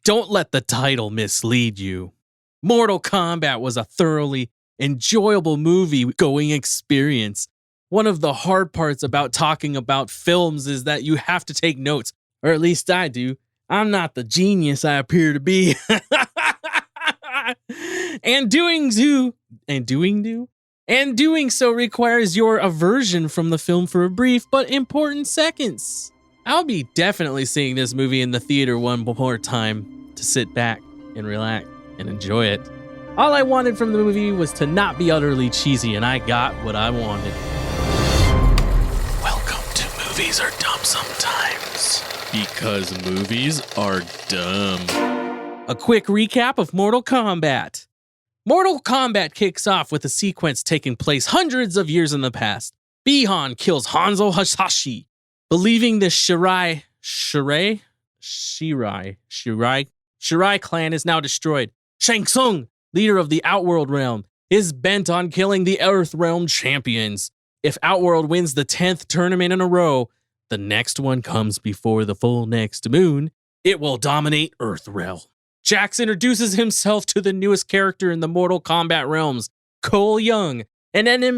Don't let the title mislead you. Mortal Kombat was a thoroughly enjoyable movie-going experience. One of the hard parts about talking about films is that you have to take notes, or at least I do. I'm not the genius I appear to be. And doing so requires your aversion from the film for a brief but important seconds. I'll be definitely seeing this movie in the theater one more time to sit back and relax and enjoy it. All I wanted from the movie was to not be utterly cheesy, and I got what I wanted. Welcome to Movies Are Dumb Sometimes. Because movies are dumb. A quick recap of Mortal Kombat. Mortal Kombat kicks off with a sequence taking place hundreds of years in the past. Bi-Han kills Hanzo Hasashi, believing the Shirai clan is now destroyed. Shang Tsung, leader of the Outworld realm, is bent on killing the Earth realm champions. If Outworld wins the 10th tournament in a row, the next one comes before the full next moon, it will dominate Earth realm. Jax introduces himself to the newest character in the Mortal Kombat realms, Cole Young, an MMA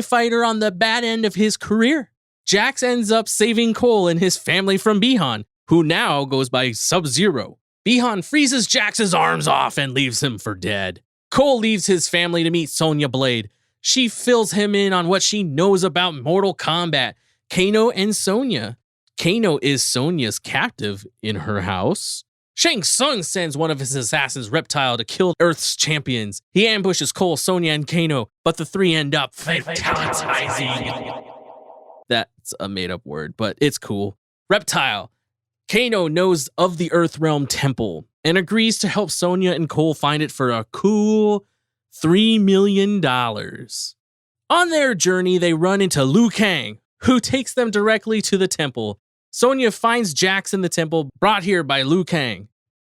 fighter on the bad end of his career. Jax ends up saving Cole and his family from Bi-Han, who now goes by Sub-Zero. Bi-Han freezes Jax's arms off and leaves him for dead. Cole leaves his family to meet Sonya Blade. She fills him in on what she knows about Mortal Kombat, Kano and Sonya. Kano is Sonya's captive in her house. Shang Tsung sends one of his assassins, Reptile, to kill Earth's champions. He ambushes Cole, Sonya, and Kano, but the three end up fatalitizing. That's a made-up word, but it's cool. Reptile. Kano knows of the Earth Realm Temple and agrees to help Sonya and Cole find it for a cool $3 million. On their journey, they run into Liu Kang, who takes them directly to the temple. Sonya finds Jax in the temple, brought here by Liu Kang.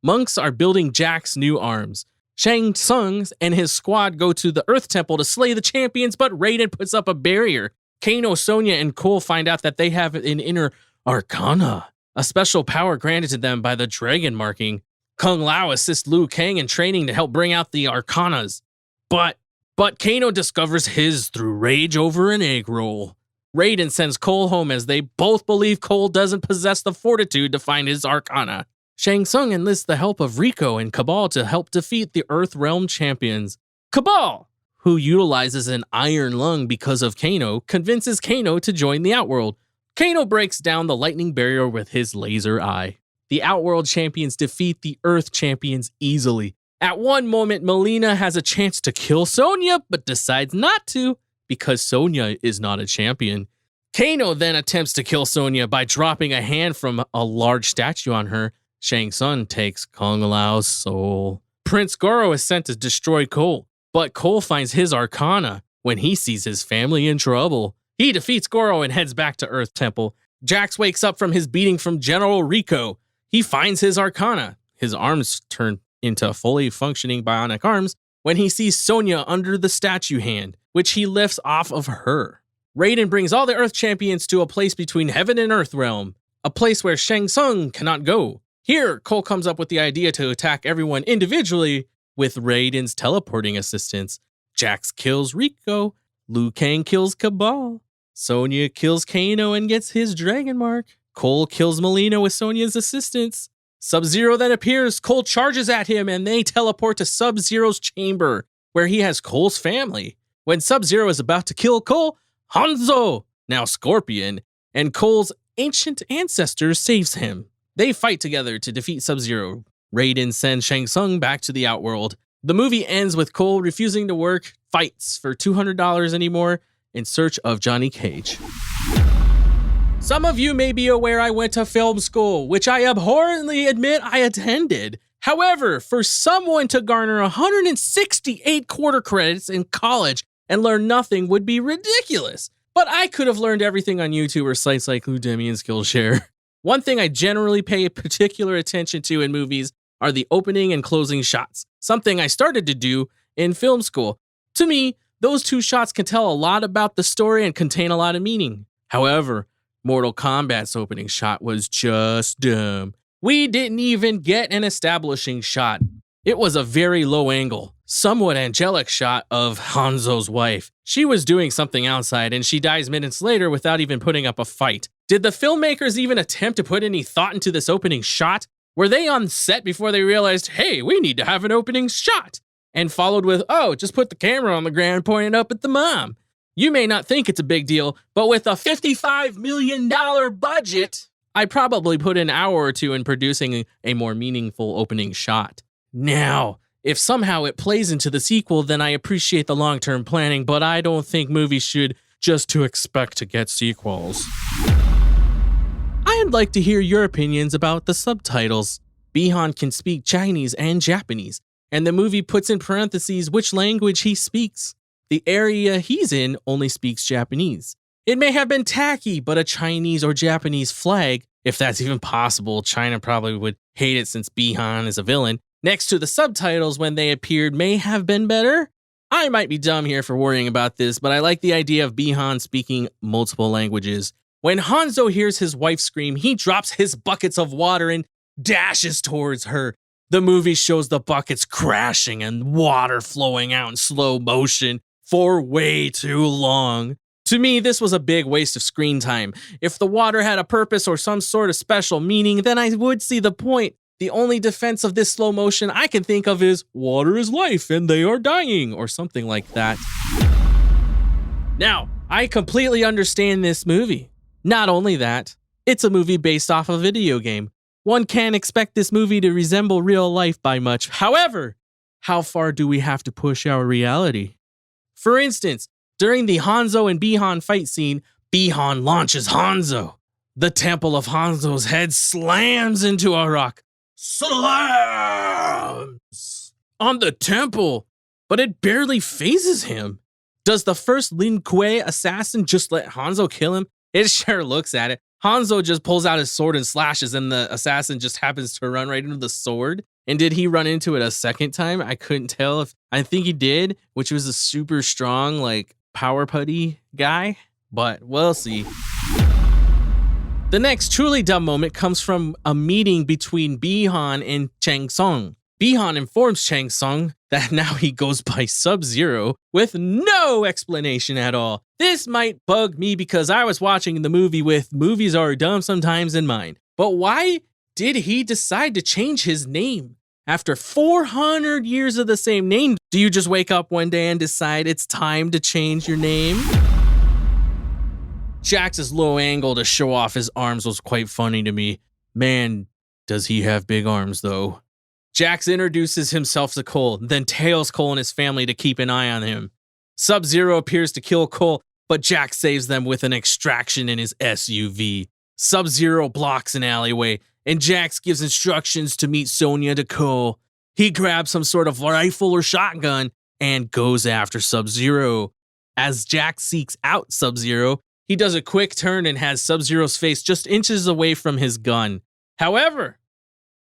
Monks are building Jax's new arms. Shang Tsung and his squad go to the Earth Temple to slay the champions, but Raiden puts up a barrier. Kano, Sonya, and Cole find out that they have an inner arcana, a special power granted to them by the dragon marking. Kung Lao assists Liu Kang in training to help bring out the arcanas. But Kano discovers his through rage over an egg roll. Raiden sends Cole home as they both believe Cole doesn't possess the fortitude to find his arcana. Shang Tsung enlists the help of Rico and Cabal to help defeat the Earth Realm champions. Cabal, who utilizes an iron lung because of Kano, convinces Kano to join the Outworld. Kano breaks down the lightning barrier with his laser eye. The Outworld champions defeat the Earth champions easily. At one moment, Melina has a chance to kill Sonya, but decides not to, because Sonya is not a champion. Kano then attempts to kill Sonya by dropping a hand from a large statue on her. Shang Tsung takes Kung Lao's soul. Prince Goro is sent to destroy Cole, but Cole finds his arcana when he sees his family in trouble. He defeats Goro and heads back to Earth Temple. Jax wakes up from his beating from General Rico. He finds his arcana. His arms turn into fully functioning bionic arms when he sees Sonya under the statue hand, which he lifts off of her. Raiden brings all the Earth champions to a place between Heaven and Earth Realm, a place where Shang Tsung cannot go. Here, Cole comes up with the idea to attack everyone individually with Raiden's teleporting assistance. Jax kills Rico, Liu Kang kills Cabal, Sonya kills Kano and gets his dragon mark. Cole kills Melina with Sonya's assistance. Sub-Zero then appears, Cole charges at him, and they teleport to Sub-Zero's chamber, where he has Cole's family. When Sub-Zero is about to kill Cole, Hanzo, now Scorpion, and Cole's ancient ancestor saves him. They fight together to defeat Sub-Zero. Raiden sends Shang Tsung back to the Outworld. The movie ends with Cole refusing to work fights for $200 anymore in search of Johnny Cage. Some of you may be aware I went to film school, which I abhorrently admit I attended. However, for someone to garner 168 quarter credits in college and learn nothing would be ridiculous. But I could have learned everything on YouTube or sites like Udemy and Skillshare. One thing I generally pay particular attention to in movies are the opening and closing shots, something I started to do in film school. To me, those two shots can tell a lot about the story and contain a lot of meaning. However, Mortal Kombat's opening shot was just dumb. We didn't even get an establishing shot. It was a very low angle, somewhat angelic shot of Hanzo's wife. She was doing something outside and she dies minutes later without even putting up a fight. Did the filmmakers even attempt to put any thought into this opening shot? Were they on set before they realized, hey, we need to have an opening shot? And followed with, oh, just put the camera on the ground pointing up at the mom. You may not think it's a big deal, but with a $55 million budget, I'd probably put an hour or two in producing a more meaningful opening shot. Now, if somehow it plays into the sequel, then I appreciate the long-term planning, but I don't think movies should just to expect to get sequels. I'd like to hear your opinions about the subtitles. Bihan can speak Chinese and Japanese, and the movie puts in parentheses which language he speaks. The area he's in only speaks Japanese. It may have been tacky, but a Chinese or Japanese flag, if that's even possible, China probably would hate it since Bihan is a villain, next to the subtitles when they appeared may have been better. I might be dumb here for worrying about this, but I like the idea of Bihan speaking multiple languages. When Hanzo hears his wife scream, he drops his buckets of water and dashes towards her. The movie shows the buckets crashing and water flowing out in slow motion for way too long. To me, this was a big waste of screen time. If the water had a purpose or some sort of special meaning, then I would see the point. The only defense of this slow motion I can think of is water is life and they are dying, or something like that. Now, I completely understand this movie. Not only that, it's a movie based off a video game. One can't expect this movie to resemble real life by much. However, how far do we have to push our reality? For instance, during the Hanzo and Bihan fight scene, Bihan launches Hanzo. The temple of Hanzo's head slams into a rock. Slams! On the temple, but it barely phases him. Does the first Lin Kuei assassin just let Hanzo kill him? It sure looks at it. Hanzo just pulls out his sword and slashes, and the assassin just happens to run right into the sword. And did he run into it a second time? I couldn't tell. I think he did, which was a super strong, power putty guy, but we'll see. The next truly dumb moment comes from a meeting between Bihan and Chang Sung. Bihan informs Chang Sung that now he goes by Sub-Zero with no explanation at all. This might bug me because I was watching the movie with movies are dumb sometimes in mind. But why did he decide to change his name? After 400 years of the same name, do you just wake up one day and decide it's time to change your name? Jax's low angle to show off his arms was quite funny to me. Man, does he have big arms though. Jax introduces himself to Cole, then tails Cole and his family to keep an eye on him. Sub-Zero appears to kill Cole, but Jax saves them with an extraction in his SUV. Sub-Zero blocks an alleyway, and Jax gives instructions to meet Sonya to Cole. He grabs some sort of rifle or shotgun and goes after Sub-Zero. As Jax seeks out Sub-Zero, he does a quick turn and has Sub-Zero's face just inches away from his gun. However,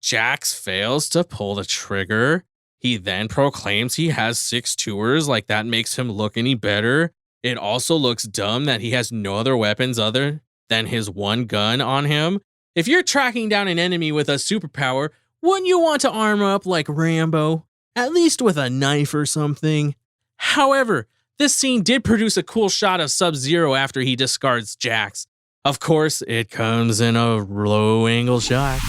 Jax fails to pull the trigger. He then proclaims he has 6 tours, like that makes him look any better. It also looks dumb that he has no other weapons other than his one gun on him. If you're tracking down an enemy with a superpower, wouldn't you want to arm up like Rambo? At least with a knife or something. However, this scene did produce a cool shot of Sub-Zero after he discards Jax. Of course, it comes in a low-angle shot.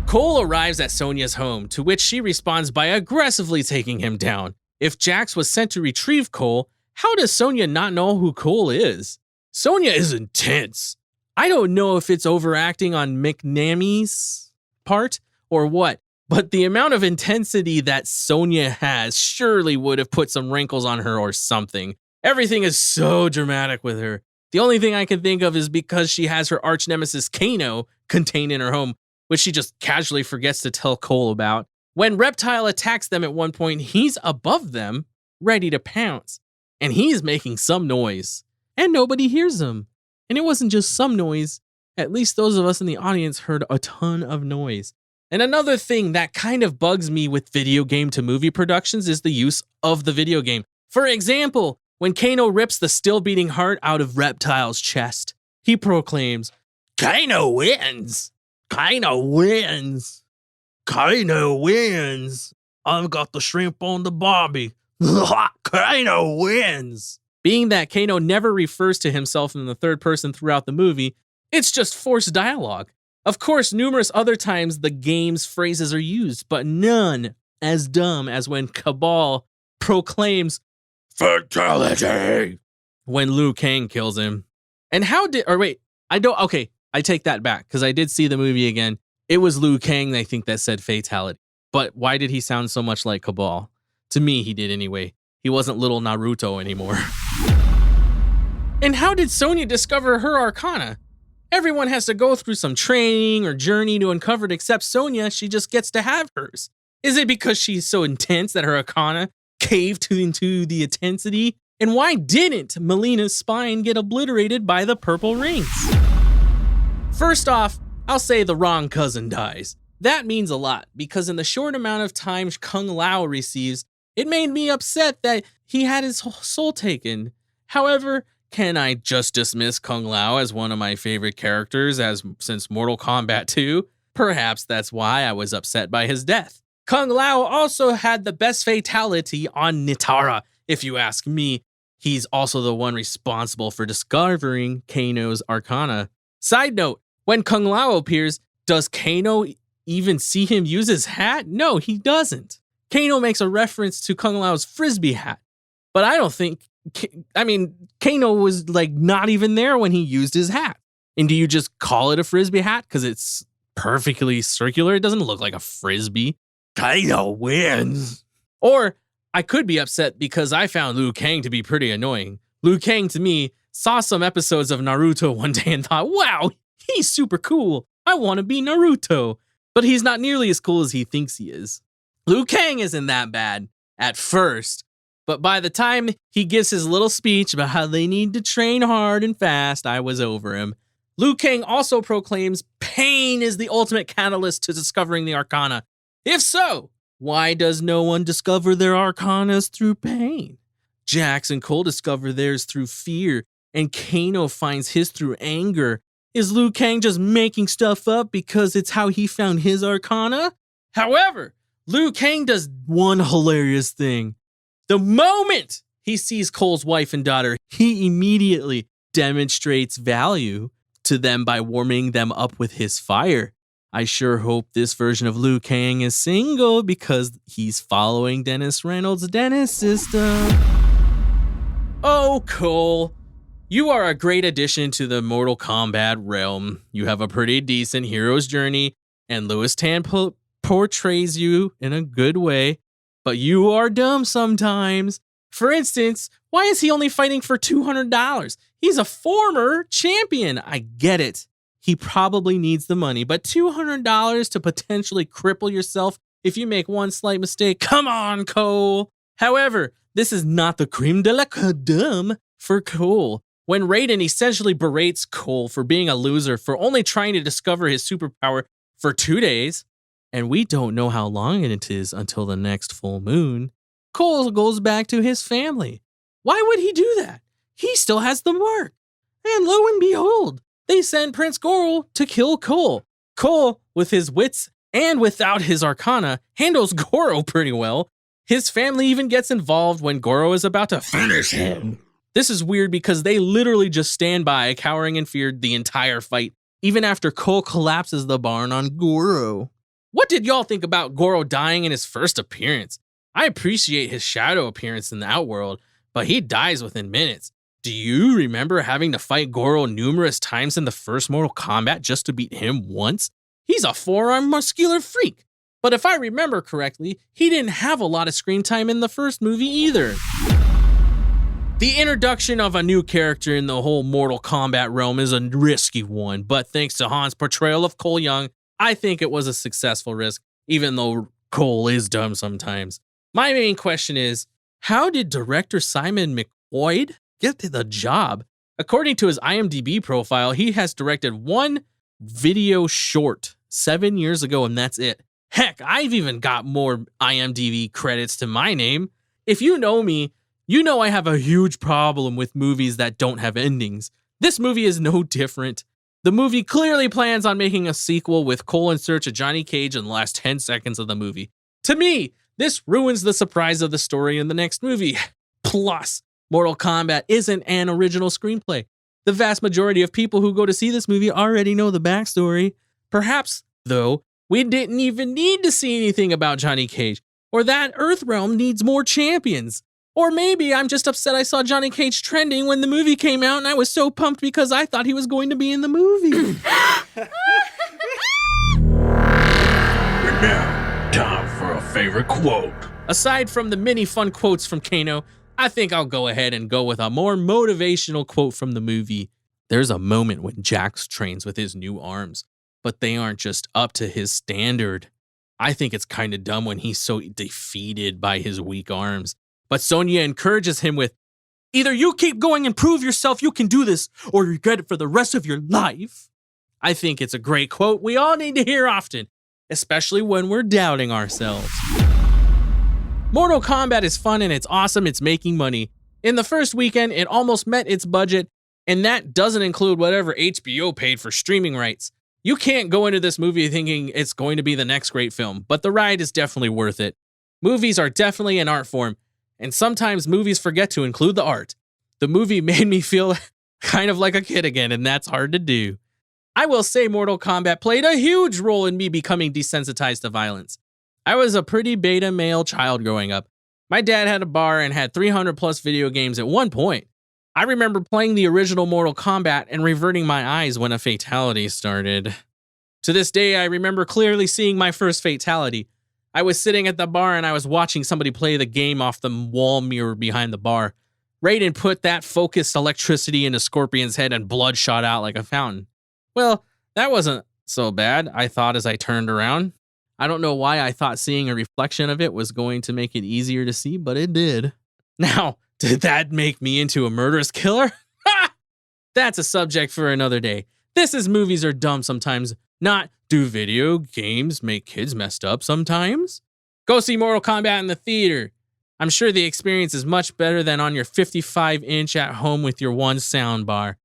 Cole arrives at Sonya's home, to which she responds by aggressively taking him down. If Jax was sent to retrieve Cole, how does Sonya not know who Cole is? Sonya is intense. I don't know if it's overacting on McNamee's part or what, but the amount of intensity that Sonya has surely would have put some wrinkles on her or something. Everything is so dramatic with her. The only thing I can think of is because she has her arch nemesis Kano contained in her home, which she just casually forgets to tell Cole about. When Reptile attacks them at one point, he's above them, ready to pounce. And he's making some noise. And nobody hears him. And it wasn't just some noise. At least those of us in the audience heard a ton of noise. And another thing that kind of bugs me with video game to movie productions is the use of the video game. For example, when Kano rips the still beating heart out of Reptile's chest, he proclaims, "Kano wins!" Kano wins. Kano wins. I've got the shrimp on the barbie. Kano wins. Being that Kano never refers to himself in the third person throughout the movie, it's just forced dialogue. Of course, numerous other times the game's phrases are used, but none as dumb as when Cabal proclaims fatality when Liu Kang kills him. And I take that back because I did see the movie again. It was Liu Kang, I think, that said fatality. But why did he sound so much like Cabal? To me, he did anyway. He wasn't little Naruto anymore. And how did Sonya discover her arcana? Everyone has to go through some training or journey to uncover it, except Sonya. She just gets to have hers. Is it because she's so intense that her arcana caved into the intensity? And why didn't Melina's spine get obliterated by the purple rings? First off, I'll say the wrong cousin dies. That means a lot, because in the short amount of time Kung Lao receives, it made me upset that he had his soul taken. However, can I just dismiss Kung Lao as one of my favorite characters since Mortal Kombat 2? Perhaps that's why I was upset by his death. Kung Lao also had the best fatality on Nitara, if you ask me. He's also the one responsible for discovering Kano's arcana. Side note, when Kung Lao appears, does Kano even see him use his hat? No, he doesn't. Kano makes a reference to Kung Lao's frisbee hat, but I don't think, Kano was like not even there when he used his hat. And do you just call it a frisbee hat because it's perfectly circular? It doesn't look like a frisbee. Kano wins. Or I could be upset because I found Liu Kang to be pretty annoying. Liu Kang, to me, saw some episodes of Naruto one day and thought, wow, he's super cool. I want to be Naruto. But he's not nearly as cool as he thinks he is. Liu Kang isn't that bad at first, but by the time he gives his little speech about how they need to train hard and fast, I was over him. Liu Kang also proclaims pain is the ultimate catalyst to discovering the arcana. If so, why does no one discover their arcanas through pain? Jax and Cole discover theirs through fear, and Kano finds his through anger. Is Liu Kang just making stuff up because it's how he found his arcana? However, Liu Kang does one hilarious thing. The moment he sees Cole's wife and daughter, he immediately demonstrates value to them by warming them up with his fire. I sure hope this version of Liu Kang is single because he's following Dennis Reynolds' Dennis system. Oh, Cole. You are a great addition to the Mortal Kombat realm. You have a pretty decent hero's journey, and Louis Tan portrays you in a good way, but you are dumb sometimes. For instance, why is he only fighting for $200? He's a former champion. I get it. He probably needs the money, but $200 to potentially cripple yourself if you make one slight mistake. Come on, Cole. However, this is not the creme de la creme for Cole. When Raiden essentially berates Cole for being a loser for only trying to discover his superpower for 2 days, and we don't know how long it is until the next full moon, Cole goes back to his family. Why would he do that? He still has the mark. And lo and behold, they send Prince Goro to kill Cole. Cole, with his wits and without his arcana, handles Goro pretty well. His family even gets involved when Goro is about to finish him. This is weird because they literally just stand by, cowering in fear the entire fight, even after Cole collapses the barn on Goro. What did y'all think about Goro dying in his first appearance? I appreciate his shadow appearance in the Outworld, but he dies within minutes. Do you remember having to fight Goro numerous times in the first Mortal Kombat just to beat him once? He's a four-armed muscular freak. But if I remember correctly, he didn't have a lot of screen time in the first movie either. The introduction of a new character in the whole Mortal Kombat realm is a risky one, but thanks to Han's portrayal of Cole Young, I think it was a successful risk, even though Cole is dumb sometimes. My main question is, how did director Simon McQuoid get the job? According to his IMDb profile, he has directed one video short 7 years ago, and that's it. Heck, I've even got more IMDb credits to my name. If you know me, you know I have a huge problem with movies that don't have endings. This movie is no different. The movie clearly plans on making a sequel with Cole in search of Johnny Cage in the last 10 seconds of the movie. To me, this ruins the surprise of the story in the next movie. Plus, Mortal Kombat isn't an original screenplay. The vast majority of people who go to see this movie already know the backstory. Perhaps, though, we didn't even need to see anything about Johnny Cage, or that Earthrealm needs more champions. Or maybe I'm just upset I saw Johnny Cage trending when the movie came out and I was so pumped because I thought he was going to be in the movie. And now, time for a favorite quote. Aside from the many fun quotes from Kano, I think I'll go ahead and go with a more motivational quote from the movie. There's a moment when Jax trains with his new arms, but they aren't just up to his standard. I think it's kind of dumb when he's so defeated by his weak arms. But Sonya encourages him with, either you keep going and prove yourself you can do this, or regret it for the rest of your life. I think it's a great quote we all need to hear often, especially when we're doubting ourselves. Mortal Kombat is fun and it's awesome, it's making money. In the first weekend, it almost met its budget, and that doesn't include whatever HBO paid for streaming rights. You can't go into this movie thinking it's going to be the next great film, but the ride is definitely worth it. Movies are definitely an art form, and sometimes movies forget to include the art. The movie made me feel kind of like a kid again, and that's hard to do. I will say Mortal Kombat played a huge role in me becoming desensitized to violence. I was a pretty beta male child growing up. My dad had a bar and had 300 plus video games at one point. I remember playing the original Mortal Kombat and reverting my eyes when a fatality started. To this day, I remember clearly seeing my first fatality. I was sitting at the bar and I was watching somebody play the game off the wall mirror behind the bar. Raiden put that focused electricity into Scorpion's head and blood shot out like a fountain. Well, that wasn't so bad, I thought as I turned around. I don't know why I thought seeing a reflection of it was going to make it easier to see, but it did. Now, did that make me into a murderous killer? Ha! That's a subject for another day. This is Movies Are Dumb Sometimes, not do video games make kids messed up sometimes? Go see Mortal Kombat in the theater. I'm sure the experience is much better than on your 55-inch at home with your one soundbar.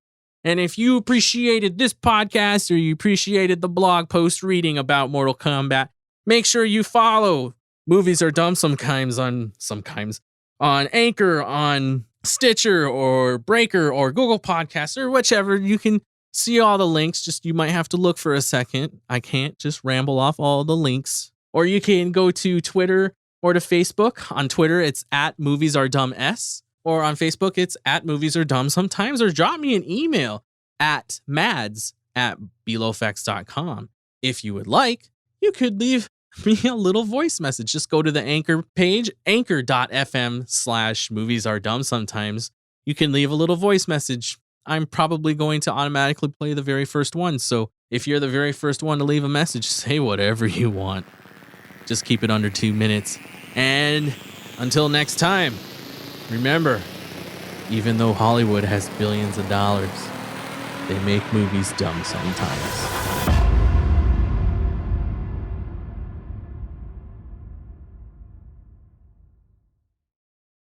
And if you appreciated this podcast or you appreciated the blog post reading about Mortal Kombat, make sure you follow Movies Are Dumb Sometimes on Anchor, on Stitcher or Breaker or Google Podcasts or whichever. You can see all the links. Just you might have to look for a second. I can't just ramble off all the links. Or you can go to Twitter or to Facebook. On Twitter, it's at MoviesAreDumbS. Or on Facebook, it's at Movies Are Dumb Sometimes. Or drop me an email at mads@belowfacts.com. If you would like, you could leave me a little voice message. Just go to the Anchor page, anchor.fm/moviesaredumbsometimes. You can leave a little voice message. I'm probably going to automatically play the very first one. So if you're the very first one to leave a message, say whatever you want. Just keep it under 2 minutes. And until next time, remember, even though Hollywood has billions of dollars, they make movies dumb sometimes.